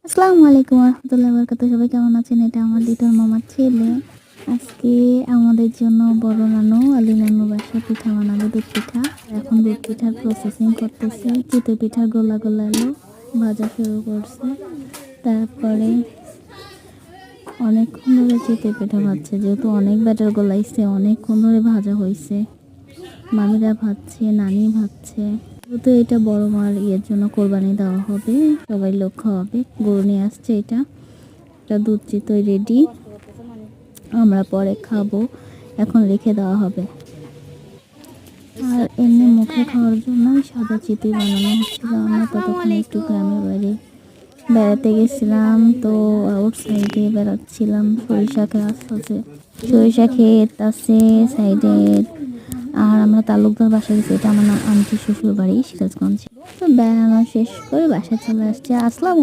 আসসালামু আলাইকুম রহমতুল্লাহি বারাকাতুহু। সবাই কেমন আছেন? এটা আমার লিটন মামার ছেলে। আজকে আমাদের জন্য বড় নানু আলী নানু বাসায় পিঠা বানাবে, দুধ পিঠা। এখন দুধ পিঠার প্রসেসিং করতেছে। চিতই পিঠার গোলা গোলা এলো, ভাজা শুরু করছে। তারপরে অনেকক্ষণ ধরে চিতই পিঠা ভাজছে, যেহেতু অনেক ব্যাটার গোলাইছে, অনেকক্ষণ ধরে ভাজা হয়েছে। মামিরা ভাজছে, নানি ভাজছে। যেহেতু এটা বড় মার ইয়ের জন্য কোরবানি দেওয়া হবে, সবাই লোক খাওয়াবে, গরু নিয়ে আসছে। এটা দুধ চিতই রেডি, আমরা পরে খাবো, এখন রেখে দেওয়া হবে। আর এমনি মুখে খাওয়ার জন্য সাদা চিতই বানানো হচ্ছিল। আমরা ততক্ষণ একটু গ্রামের বাইরে বেড়াতে গেছিলাম, তো আউটসাইডে বেড়াচ্ছিলাম। সরিষা গাছ আছে, সরিষা ক্ষেত আছে সাইডে। আর আমরা তালুকদার বাসায় গেছি, এটা আমার আন্টি শ্বশুর বাড়ি সিরাজগঞ্জে। তো বেড়ানো শেষ করে বাসায় চলে আসছে। আসসালামু